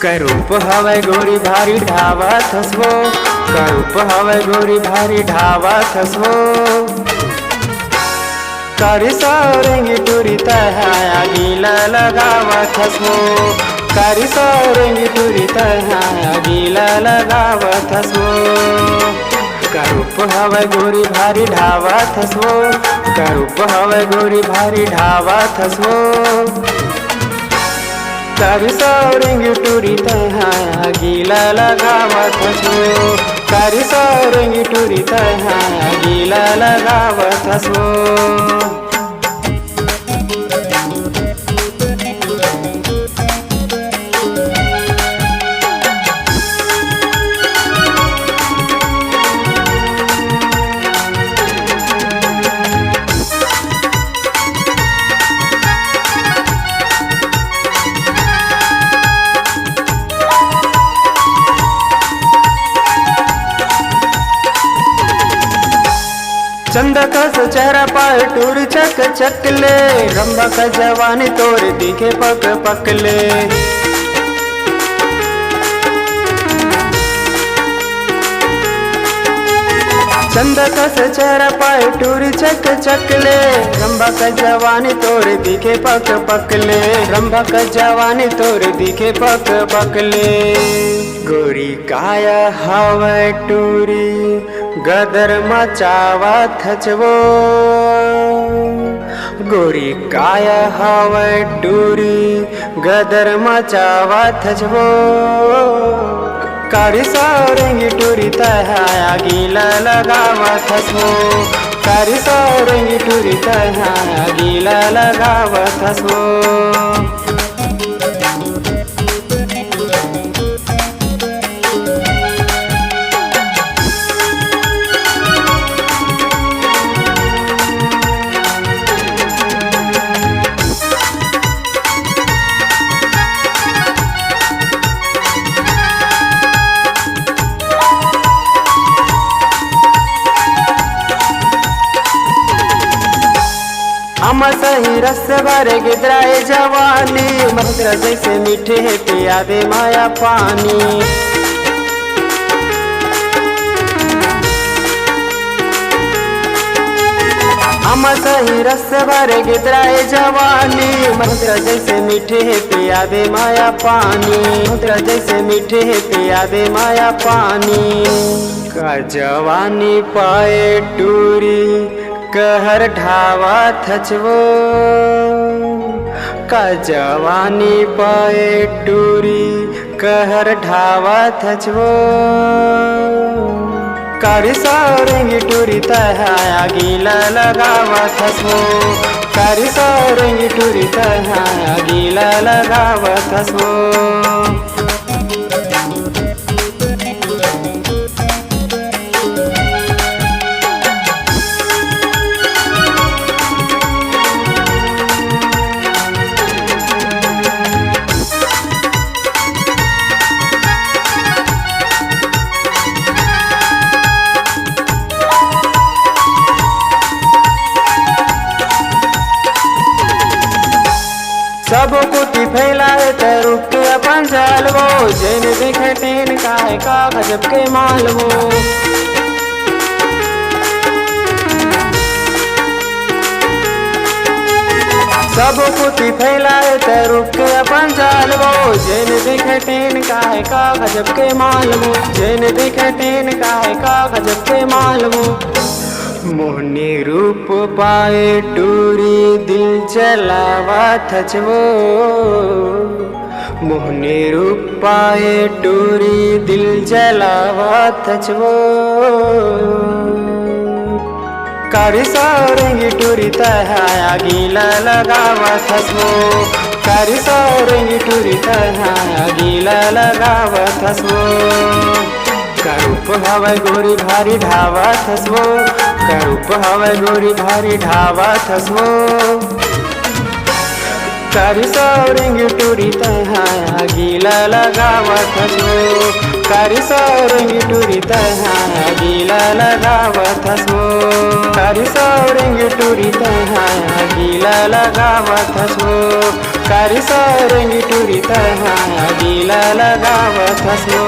करूप हवे गोरी भारी ढावत हसवो, करूप हवे गोरी भारी ढावत हसवो। करी सौरेंगी टूरी तहाया गीला लगावत हसवो, करी सौरेंगी टूरी तहाया गीला लगावत हसवो। करूप हवे गोरी भारी ढावत हसवो, करूप हवे गोरी भारी ढावत हसवो। करी सौरेंगी टूरी तहाया गीला लगावत हसवो, करी सौरेंगी टूरी तहाया गीला लगावत हसवो। चंदा का चेहरा पाए टूर चक चकले, रंबा का जवानी तोर दिखे पक पकले। चंदा का चेहरा पाए टूर चक चकले, रंबा का जवानी तोर दिखे पक पकले, रंबा का जवानी तोर दिखे पक पकले। गोरी काया हवे टूरी गदर मचावत हचवो, गोरी काया हवे टूरी गदर मचावत हचवो। करी सौरेंगी टूरी तहाया गीला लगावत हसवो, करी सौरेंगी टूरी तहाया गीला लगावत हसवो। हम सही रस भरे गिदराए जवानी, मधुरा जैसे मीठे है पिया दे माया पानी। हम सही रस भरे गिदराए जवानी, मधुरा जैसे मीठे है पिया दे माया पानी, मधुरा जैसे मीठे है पिया दे माया पानी। का जवानी पाए टूरी कहर ढावत हचवो, का जवानी पाए टूरी कहर ढावत हचवो। करी सौरेंगी टूरी तहाया गीला लगावत हसवो, करी सौरेंगी टूरी तहाया गीला लगावत हसवो। सब कुटी फैलाए तरुक के अपन जालवो, जैन देखे टेन काहे का गजब के मालवो। सब कुटी फैलाए तरुक के अपन जालवो, जैन देखे टेन काहे का गजब के मालवो, जैन देखे टेन काहे का गजब के मालवो। मोहनी रूप पाए टूरी दिल जलावत हचवो, मोहनी रूप पाए टूरी दिल जलावत हचवो। करी सौरेंगी टूरी तहाया गीला लगावत हसवो, करी सौरेंगी टूरी तहाया गीला लगावत हसवो। करूप हवे गोरी भारी ढावत हसवो, करूप हवे गोरी भारी ढावत हसवो। करी सौरेंगी टूरी तहाया गीला लगावत हसवो, कारी सोरेंगी टूरी तहाँ गीला लगावत हसो कारी सोरेंगी टूरी तहाँ गीला लगावत हसो कारी सोरेंगी टूरी तहाँ गीला लगावत हसो।